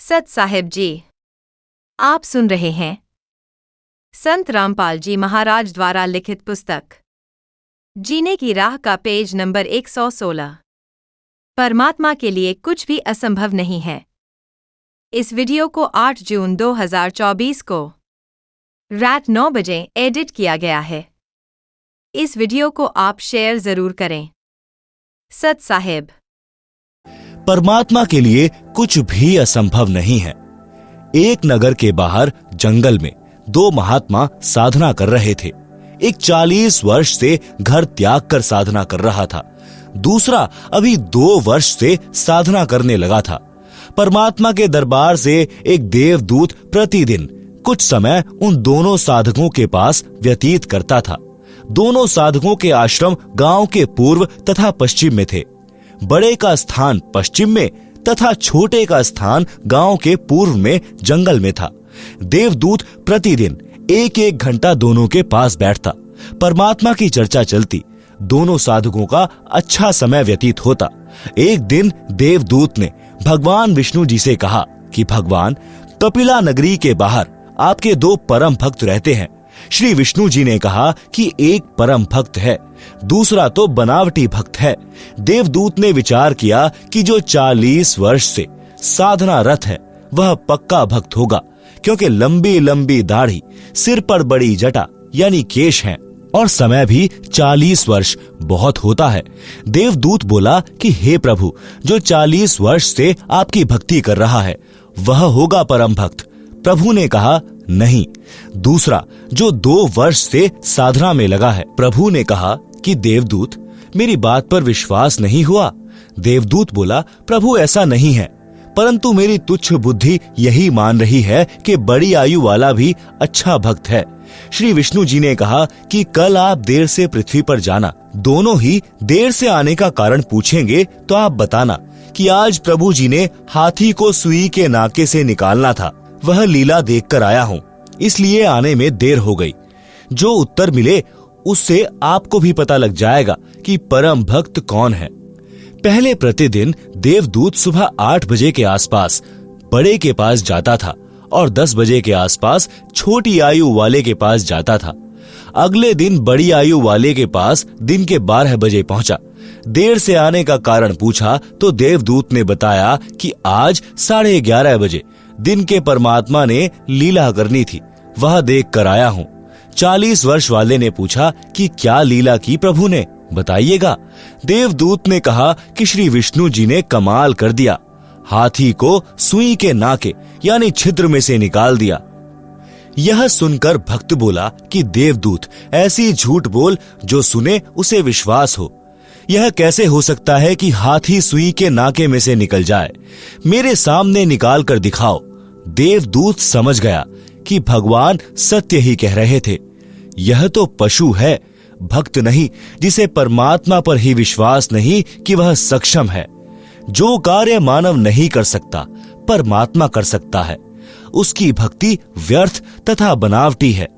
सत साहिब जी, आप सुन रहे हैं संत रामपाल जी महाराज द्वारा लिखित पुस्तक जीने की राह का पेज नंबर 116। परमात्मा के लिए कुछ भी असंभव नहीं है। इस वीडियो को 8 जून 2024 को रात 9 बजे एडिट किया गया है। इस वीडियो को आप शेयर जरूर करें। सत साहिब। परमात्मा के लिए कुछ भी असंभव नहीं है। एक नगर के बाहर जंगल में दो महात्मा साधना कर रहे थे। एक 40 वर्ष से घर त्याग कर साधना कर रहा था, दूसरा अभी 2 वर्ष से साधना करने लगा था। परमात्मा के दरबार से एक देवदूत प्रतिदिन कुछ समय उन दोनों साधकों के पास व्यतीत करता था। दोनों साधकों के आश्रम गांव के पूर्व तथा पश्चिम में थे। बड़े का स्थान पश्चिम में तथा छोटे का स्थान गांव के पूर्व में जंगल में था। देवदूत प्रतिदिन 1-1 घंटा दोनों के पास बैठता। परमात्मा की चर्चा चलती। दोनों साधकों का अच्छा समय व्यतीत होता। एक दिन देवदूत ने भगवान विष्णु जी से कहा कि भगवान, कपिला नगरी के बाहर आपके 2 परम भक्त रहते हैं। श्री विष्णु जी ने कहा कि एक परम भक्त है, दूसरा तो बनावटी भक्त है। देवदूत ने विचार किया कि जो 40 वर्ष से साधना रत है वह पक्का भक्त होगा, क्योंकि लंबी लंबी दाढ़ी, सिर पर बड़ी जटा यानी केश हैं, और समय भी 40 वर्ष बहुत होता है। देवदूत बोला कि हे प्रभु, जो 40 वर्ष से आपकी भक्ति कर रहा है वह होगा परम भक्त। प्रभु ने कहा नहीं, दूसरा जो 2 वर्ष से साधना में लगा है। प्रभु ने कहा कि देवदूत, मेरी बात पर विश्वास नहीं हुआ। देवदूत बोला, प्रभु ऐसा नहीं है, परंतु मेरी तुच्छ बुद्धि यही मान रही है कि बड़ी आयु वाला भी अच्छा भक्त है। श्री विष्णु जी ने कहा कि कल आप देर से पृथ्वी पर जाना। दोनों ही देर से आने का कारण पूछेंगे तो आप बताना कि आज प्रभु जी ने हाथी को सुई के नाके से निकालना था, वह लीला देखकर आया हूँ, इसलिए आने में देर हो गई। जो उत्तर मिले उससे आपको भी पता लग जाएगा कि परम भक्त कौन है। पहले प्रतिदिन देवदूत सुबह 8 बजे के आसपास बड़े के पास जाता था और 10 बजे के आसपास छोटी आयु वाले के पास जाता था। अगले दिन बड़ी आयु वाले के पास दिन के 12 बजे पहुंचा। देर से आने का कारण पूछा तो देवदूत ने बताया कि आज 11:30 बजे दिन के परमात्मा ने लीला करनी थी, वह देख कर आया हूँ। 40 वर्ष वाले ने पूछा कि क्या लीला की प्रभु ने, बताइएगा। देवदूत ने कहा कि श्री विष्णु जी ने कमाल कर दिया, हाथी को सुई के नाके यानी छिद्र में से निकाल दिया। यह सुनकर भक्त बोला कि देवदूत, ऐसी झूठ बोल जो सुने उसे विश्वास हो। यह कैसे हो सकता है कि हाथी सुई के नाके में से निकल जाए? मेरे सामने निकाल कर दिखाओ। देवदूत समझ गया कि भगवान सत्य ही कह रहे थे। यह तो पशु है, भक्त नहीं, जिसे परमात्मा पर ही विश्वास नहीं कि वह सक्षम है। जो कार्य मानव नहीं कर सकता परमात्मा कर सकता है। उसकी भक्ति व्यर्थ तथा बनावटी है।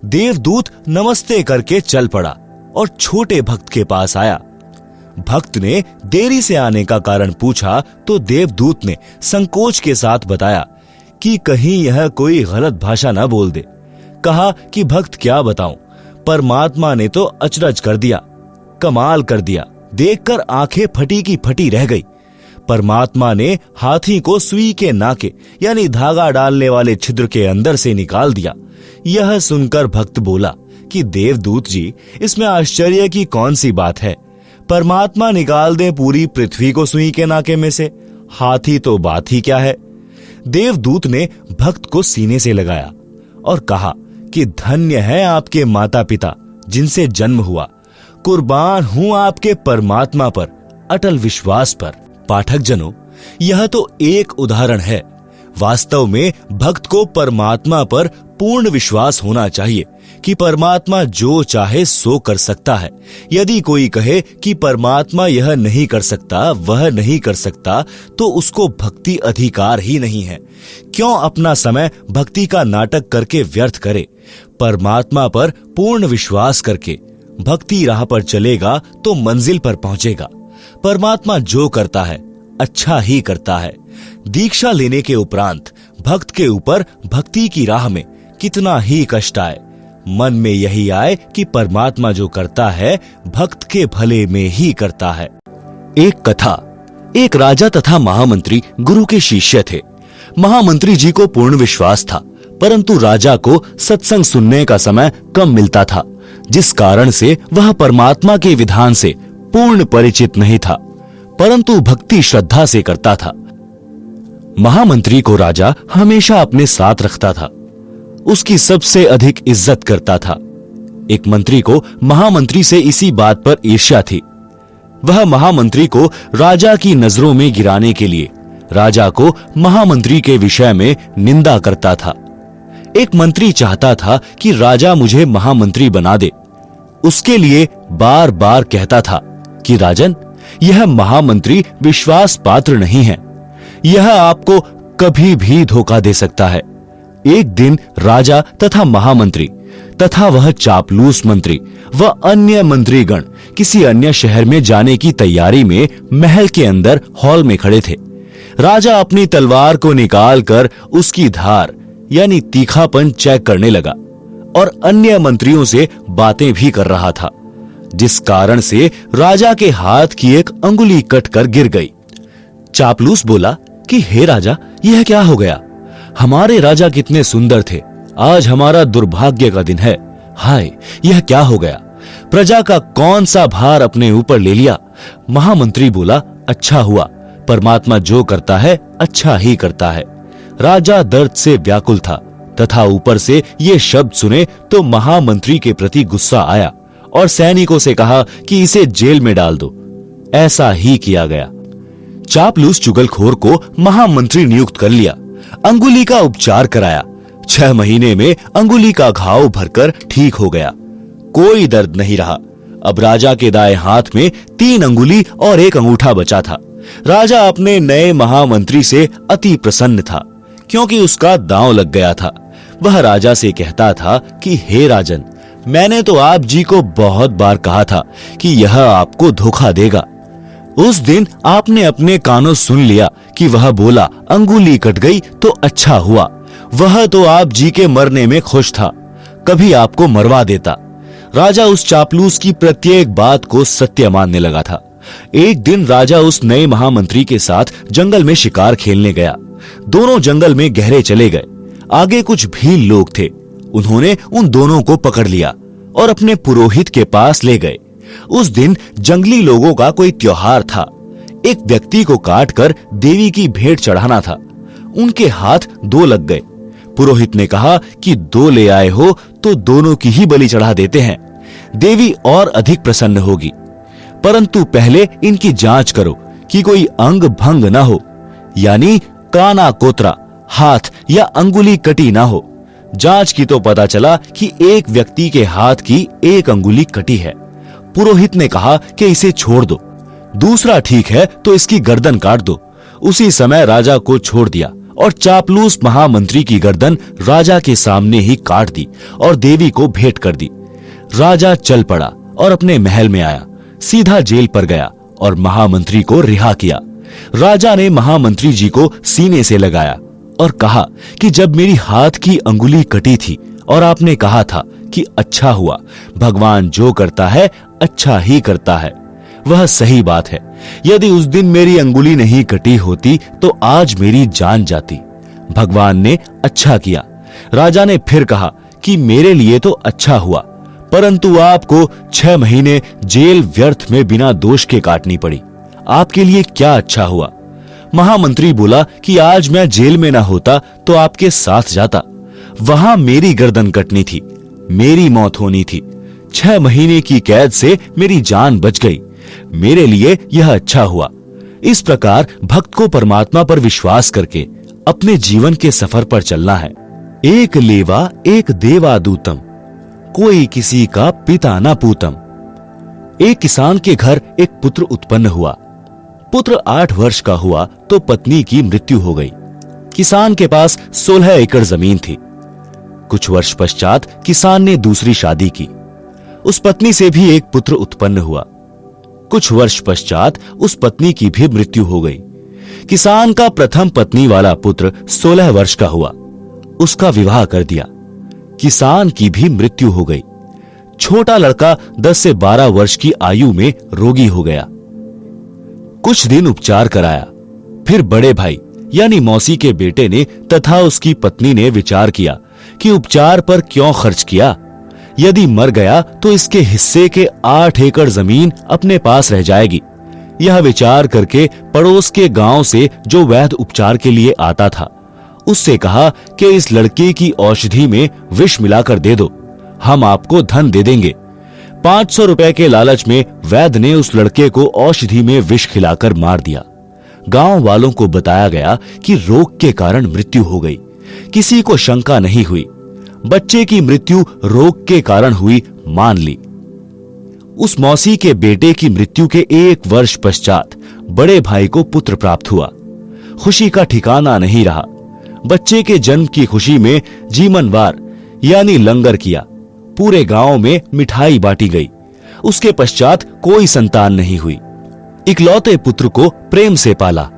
देवदूत नमस्ते करके चल पड़ा और छोटे भक्त के पास आया। भक्त ने देरी से आने का कारण पूछा तो देवदूत ने संकोच के साथ बताया कि कहीं यह कोई गलत भाषा न बोल दे। कहा कि भक्त क्या बताऊं, परमात्मा ने तो अचरज कर दिया, कमाल कर दिया। देखकर आंखें फटी की फटी रह गई। परमात्मा ने हाथी को सुई के नाके यानी धागा डालने वाले छिद्र के अंदर से निकाल दिया। यह सुनकर भक्त बोला कि देवदूत जी, इसमें आश्चर्य की कौन सी बात है? परमात्मा निकाल दे पूरी पृथ्वी को सुई के नाके में से, हाथी तो बात ही क्या है। देवदूत ने भक्त को सीने से लगाया और कहा कि धन्य है आपके माता पिता जिनसे जन्म हुआ। कुर्बान हूं आपके परमात्मा पर अटल विश्वास पर। पाठक जनों, यह तो एक उदाहरण है। वास्तव में भक्त को परमात्मा पर पूर्ण विश्वास होना चाहिए कि परमात्मा जो चाहे सो कर सकता है। यदि कोई कहे कि परमात्मा यह नहीं कर सकता, वह नहीं कर सकता, तो उसको भक्ति अधिकार ही नहीं है। क्यों अपना समय भक्ति का नाटक करके व्यर्थ करे? परमात्मा पर पूर्ण विश्वास करके भक्ति राह पर चलेगा तो मंजिल पर पहुंचेगा। परमात्मा जो करता है अच्छा ही करता है। दीक्षा लेने के उपरांत भक्त के ऊपर भक्ति की राह में कितना ही कष्ट आए, मन में यही आए कि परमात्मा जो करता है भक्त के भले में ही करता है। एक कथा। एक राजा तथा महामंत्री गुरु के शिष्य थे। महामंत्री जी को पूर्ण विश्वास था, परंतु राजा को सत्संग सुनने का समय कम मिलता था, जिस कारण से वह परमात्मा के विधान से पूर्ण परिचित नहीं था, परंतु भक्ति श्रद्धा से करता था। महामंत्री को राजा हमेशा अपने साथ रखता था, उसकी सबसे अधिक इज्जत करता था। एक मंत्री को महामंत्री से इसी बात पर ईर्ष्या थी। वह महामंत्री को राजा की नजरों में गिराने के लिए राजा को महामंत्री के विषय में निंदा करता था। एक मंत्री चाहता था कि राजा मुझे महामंत्री बना दे। उसके लिए बार बार कहता था कि राजन, यह महामंत्री विश्वास पात्र नहीं है, यह आपको कभी भी धोखा दे सकता है। एक दिन राजा तथा महामंत्री तथा वह चापलूस मंत्री व अन्य मंत्रीगण किसी अन्य शहर में जाने की तैयारी में महल के अंदर हॉल में खड़े थे। राजा अपनी तलवार को निकालकर उसकी धार यानी तीखापन चेक करने लगा और अन्य मंत्रियों से बातें भी कर रहा था, जिस कारण से राजा के हाथ की एक अंगुली कटकर गिर गई। चापलूस बोला कि हे राजा, यह क्या हो गया? हमारे राजा कितने सुंदर थे, आज हमारा दुर्भाग्य का दिन है। हाय, यह क्या हो गया? प्रजा का कौन सा भार अपने ऊपर ले लिया? महामंत्री बोला, अच्छा हुआ, परमात्मा जो करता है अच्छा ही करता है। राजा दर्द से व्याकुल था तथा ऊपर से ये शब्द सुने तो महामंत्री के प्रति गुस्सा आया और सैनिकों से कहा कि इसे जेल में डाल दो। ऐसा ही किया गया। चापलूस चुगलखोर को महामंत्री नियुक्त कर लिया, अंगुली का उपचार कराया। 6 महीने में अंगुली का घाव भरकर ठीक हो गया, कोई दर्द नहीं रहा। अब राजा के दाएं हाथ में 3 अंगुली और 1 अंगूठा बचा था। राजा अपने नए महामंत्री से अति प्रसन्न था, क्योंकि उसका दांव लग गया था। वह राजा से कहता था कि हे राजन, मैंने तो आप जी को बहुत बार कहा था कि यह आपको धोखा देगा। उस दिन आपने अपने कानों सुन लिया कि वह बोला अंगुली कट गई तो अच्छा हुआ। वह तो आप जी के मरने में खुश था, कभी आपको मरवा देता। राजा उस चापलूस की प्रत्येक बात को सत्य मानने लगा था। एक दिन राजा उस नए महामंत्री के साथ जंगल में शिकार खेलने गया। दोनों जंगल में गहरे चले गए। आगे कुछ भील लोग थे, उन्होंने उन दोनों को पकड़ लिया और अपने पुरोहित के पास ले गए। उस दिन जंगली लोगों का कोई त्योहार था। एक व्यक्ति को काटकर देवी की भेंट चढ़ाना था। उनके हाथ 2 लग गए। पुरोहित ने कहा कि 2 ले आए हो तो दोनों की ही बलि चढ़ा देते हैं, देवी और अधिक प्रसन्न होगी। परंतु पहले इनकी जांच करो कि कोई अंग भंग न हो, यानी काना कोतरा, हाथ या अंगुली कटी ना हो। जांच की तो पता चला कि एक व्यक्ति के हाथ की 1 अंगुली कटी है। पुरोहित ने कहा कि इसे छोड़ दो, दूसरा ठीक है तो इसकी गर्दन काट दो। उसी समय राजा को छोड़ दिया और चापलूस महामंत्री की गर्दन राजा के सामने ही काट दी और देवी को भेंट कर दी। राजा चल पड़ा और अपने महल में आया, सीधा जेल पर गया और महामंत्री को रिहा किया। राजा ने महामंत्री जी को सीने से लगाया और कहा कि जब मेरी हाथ की अंगुली कटी थी और आपने कहा था कि अच्छा हुआ, भगवान जो करता है अच्छा ही करता है, वह सही बात है। यदि उस दिन मेरी अंगुली नहीं कटी होती तो आज मेरी जान जाती। भगवान ने अच्छा किया। राजा ने फिर कहा कि मेरे लिए तो अच्छा हुआ, परंतु आपको 6 महीने जेल व्यर्थ में बिना दोष के काटनी पड़ी। आपके लिए क्या अच्छा हुआ? महामंत्री बोला कि आज मैं जेल में ना होता तो आपके साथ जाता, वहां मेरी गर्दन कटनी थी, मेरी मौत होनी थी। 6 महीने की कैद से मेरी जान बच गई, मेरे लिए यह अच्छा हुआ। इस प्रकार भक्त को परमात्मा पर विश्वास करके अपने जीवन के सफर पर चलना है। एक लेवा एक देवादूतम, कोई किसी का पिता न पूतम। एक किसान के घर एक पुत्र उत्पन्न हुआ। पुत्र 8 वर्ष का हुआ तो पत्नी की मृत्यु हो गई। किसान के पास 16 एकड़ जमीन थी। कुछ वर्ष पश्चात किसान ने दूसरी शादी की। उस पत्नी से भी एक पुत्र उत्पन्न हुआ। कुछ वर्ष पश्चात उस पत्नी की भी मृत्यु हो गई। किसान का प्रथम पत्नी वाला पुत्र 16 वर्ष का हुआ। उसका विवाह कर दिया। किसान की भी मृत्यु हो गई। छोटा लड़का 10 से 12 वर्ष की आयु में रोगी हो गया। कुछ दिन उपचार कराया। फिर बड़े भाई यानी मौसी के बेटे ने तथा उसकी पत्नी ने विचार किया कि उपचार पर क्यों खर्च किया। यदि मर गया तो इसके हिस्से के 8 एकड़ जमीन अपने पास रह जाएगी। यह विचार करके पड़ोस के गांव से जो वैद्य उपचार के लिए आता था, उससे कहा कि इस लड़के की औषधि में विष मिलाकर दे दो, हम आपको धन दे देंगे। 500 रुपए के लालच में वैद्य ने उस लड़के को औषधि में विष खिलाकर मार दिया। गांव वालों को बताया गया कि रोग के कारण मृत्यु हो गई। किसी को शंका नहीं हुई। बच्चे की मृत्यु रोग के कारण हुई मान ली। उस मौसी के बेटे की मृत्यु के 1 वर्ष पश्चात बड़े भाई को पुत्र प्राप्त हुआ। खुशी का ठिकाना नहीं रहा। बच्चे के जन्म की खुशी में जीमनवार यानी लंगर किया। पूरे गांव में मिठाई बांटी गई। उसके पश्चात कोई संतान नहीं हुई। इकलौते पुत्र को प्रेम से पाला।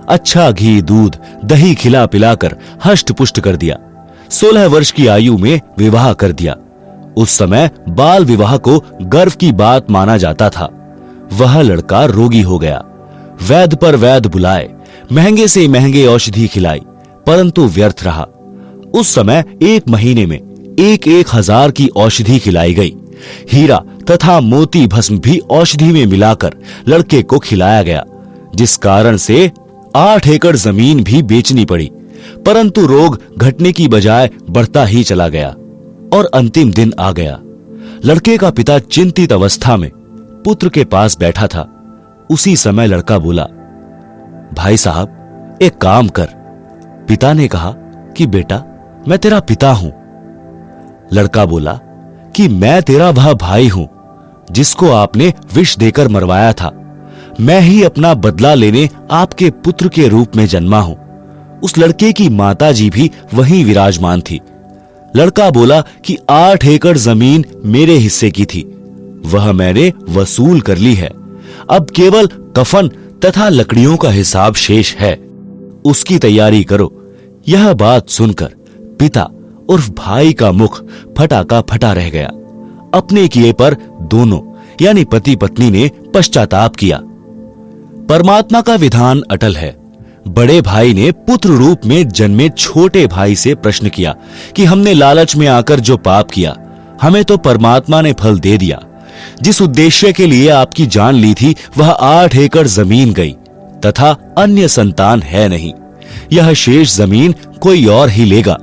अच्छा घी, दूध, दही खिला पिलाकर हष्ट पुष्ट कर दिया। 16 वर्ष की आयु में विवाह कर दिया। उस समय बाल विवाह को गर्व की बात माना जाता था। वह लड़का रोगी हो गया। वैद्य पर वैद्य बुलाए, महंगे से महंगे औषधि खिलाई, परंतु व्यर्थ रहा। उस समय 1 महीने में 1,000 की औषधि खिलाई गई। हीरा तथा मोती भस्म भी औषधि में मिलाकर लड़के को खिलाया गया, जिस कारण से 8 एकड़ जमीन भी बेचनी पड़ी। परंतु रोग घटने की बजाय बढ़ता ही चला गया और अंतिम दिन आ गया। लड़के का पिता चिंतित अवस्था में पुत्र के पास बैठा था। उसी समय लड़का बोला, भाई साहब एक काम कर। पिता ने कहा कि बेटा मैं तेरा पिता हूं। लड़का बोला कि मैं तेरा वह भाई हूं जिसको आपने विष देकर मरवाया था। मैं ही अपना बदला लेने आपके पुत्र के रूप में जन्मा हूं। उस लड़के की माताजी भी वहीं विराजमान थी। लड़का बोला कि 8 एकड़ जमीन मेरे हिस्से की थी, वह मैंने वसूल कर ली है। अब केवल कफन तथा लकड़ियों का हिसाब शेष है, उसकी तैयारी करो। यह बात सुनकर पिता उर्फ भाई का मुख फटा का फटा रह गया। अपने किए पर दोनों यानी पति पत्नी ने पश्चाताप किया। परमात्मा का विधान अटल है। बड़े भाई ने पुत्र रूप में जन्मे छोटे भाई से प्रश्न किया कि हमने लालच में आकर जो पाप किया, हमें तो परमात्मा ने फल दे दिया। जिस उद्देश्य के लिए आपकी जान ली थी वह 8 एकड़ जमीन गई तथा अन्य संतान है नहीं। यह शेष जमीन कोई और ही लेगा।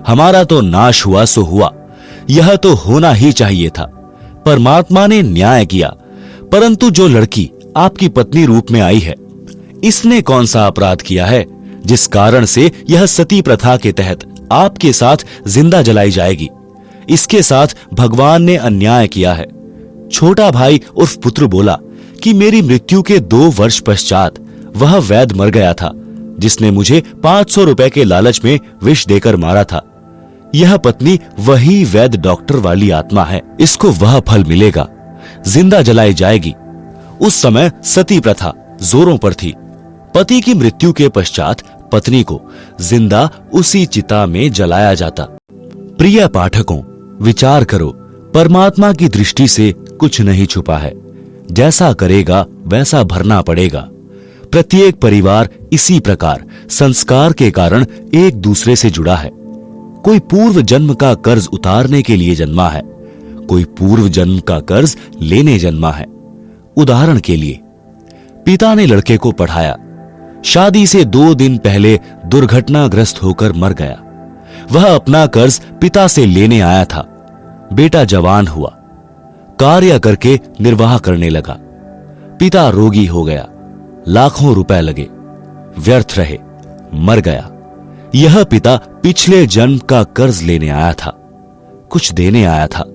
हमारा तो नाश हुआ सो हुआ, यह तो होना ही चाहिए था। परमात्मा ने न्याय किया। परंतु जो लड़की आपकी पत्नी रूप में आई है, इसने कौन सा अपराध किया है जिस कारण से यह सती प्रथा के तहत आपके साथ जिंदा जलाई जाएगी? इसके साथ भगवान ने अन्याय किया है। छोटा भाई उर्फ पुत्र बोला कि मेरी मृत्यु के 2 वर्ष पश्चात वह वैद्य मर गया था जिसने मुझे 500 रुपए के लालच में विष देकर मारा था। यह पत्नी वही वैद्य डॉक्टर वाली आत्मा है। इसको वह फल मिलेगा, जिंदा जलाई जाएगी। उस समय सती प्रथा जोरों पर थी। पति की मृत्यु के पश्चात पत्नी को जिंदा उसी चिता में जलाया जाता। प्रिय पाठकों, विचार करो, परमात्मा की दृष्टि से कुछ नहीं छुपा है। जैसा करेगा वैसा भरना पड़ेगा। प्रत्येक परिवार इसी प्रकार संस्कार के कारण एक दूसरे से जुड़ा है। कोई पूर्व जन्म का कर्ज उतारने के लिए जन्मा है, कोई पूर्व जन्म का कर्ज लेने जन्मा है। उदाहरण के लिए, पिता ने लड़के को पढ़ाया। शादी से 2 दिन पहले दुर्घटनाग्रस्त होकर मर गया। वह अपना कर्ज पिता से लेने आया था। बेटा जवान हुआ, कार्य करके निर्वाह करने लगा। पिता रोगी हो गया, लाखों रुपए लगे, व्यर्थ रहे, मर गया। यह पिता पिछले जन्म का कर्ज लेने आया था, कुछ देने आया था।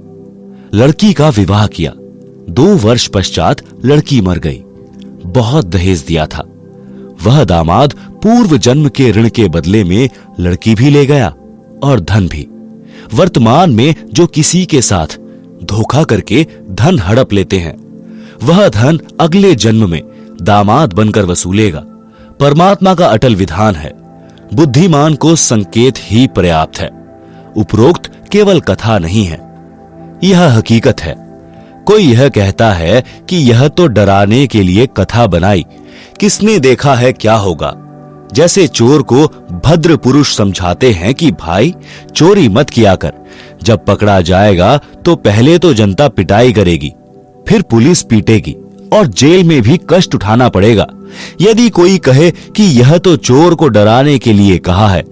लड़की का विवाह किया। 2 वर्ष पश्चात लड़की मर गई। बहुत दहेज दिया था। वह दामाद पूर्व जन्म के ऋण के बदले में लड़की भी ले गया और धन भी। वर्तमान में जो किसी के साथ धोखा करके धन हड़प लेते हैं, वह धन अगले जन्म में दामाद बनकर वसूलेगा। परमात्मा का अटल विधान है, बुद्धिमान को संकेत ही पर्याप्त है। उपरोक्त केवल कथा नहीं है, यह हकीकत है। कोई यह कहता है कि यह तो डराने के लिए कथा बनाई, किसने देखा है क्या होगा। जैसे चोर को भद्र पुरुष समझाते हैं कि भाई चोरी मत किया कर, जब पकड़ा जाएगा तो पहले तो जनता पिटाई करेगी, फिर पुलिस पीटेगी और जेल में भी कष्ट उठाना पड़ेगा। यदि कोई कहे कि यह तो चोर को डराने के लिए कहा है,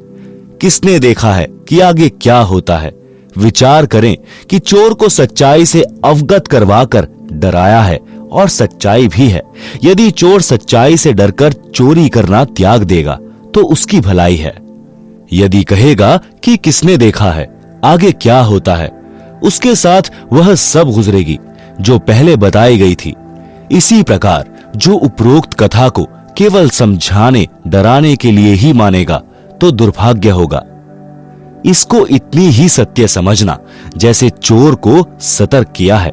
किसने देखा है कि आगे क्या होता है। विचार करें कि चोर को सच्चाई से अवगत करवाकर डराया है और सच्चाई भी है। यदि चोर सच्चाई से डरकर चोरी करना त्याग देगा तो उसकी भलाई है। यदि कहेगा कि किसने देखा है, आगे क्या होता है, उसके साथ वह सब गुजरेगी जो पहले बताई गई थी। इसी प्रकार जो उपरोक्त कथा को केवल समझाने डराने के लिए ही मानेगा तो दुर्भाग्य होगा। इसको इतनी ही सत्य समझना जैसे चोर को सतर्क किया है।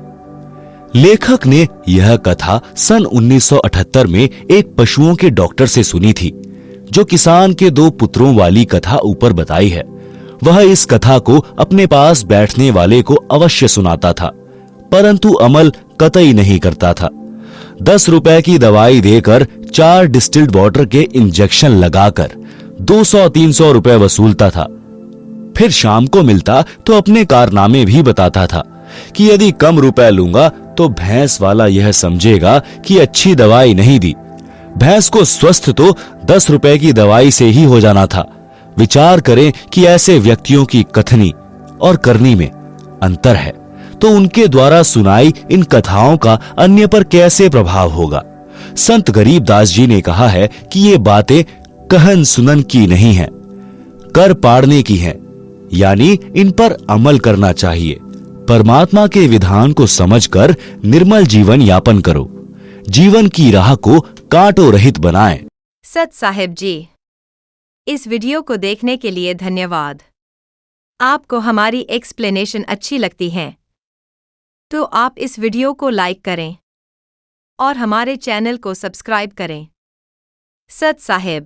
लेखक ने यह कथा सन 1978 में एक पशुओं के डॉक्टर से सुनी थी, जो किसान के 2 पुत्रों वाली कथा ऊपर बताई है। वह इस कथा को अपने पास बैठने वाले को अवश्य सुनाता था, परंतु अमल कतई नहीं करता था। 10 रुपए की दवाई देकर 4 डिस्टिल्ड वाटर के इंजेक्शन लगाकर 200-300 रुपए वसूलता था। फिर शाम को मिलता तो अपने कारनामे भी बताता था कि यदि कम रुपए लूंगा तो भैंस वाला यह समझेगा कि अच्छी दवाई नहीं दी। भैंस को स्वस्थ तो 10 रुपए की दवाई से ही हो जाना था। विचार करें कि ऐसे व्यक्तियों की कथनी और करनी में अंतर है, तो उनके द्वारा सुनाई इन कथाओं का अन्य पर कैसे प्रभाव होगा। संत गरीबदास जी ने कहा है कि ये बातें कहन सुनन की नहीं है, कर पाड़ने की हैं, यानी इन पर अमल करना चाहिए। परमात्मा के विधान को समझकर निर्मल जीवन यापन करो, जीवन की राह को कांटों रहित बनाएं। सत साहिब जी, इस वीडियो को देखने के लिए धन्यवाद। आपको हमारी एक्सप्लेनेशन अच्छी लगती है तो आप इस वीडियो को लाइक करें और हमारे चैनल को सब्सक्राइब करें। सत साहिब।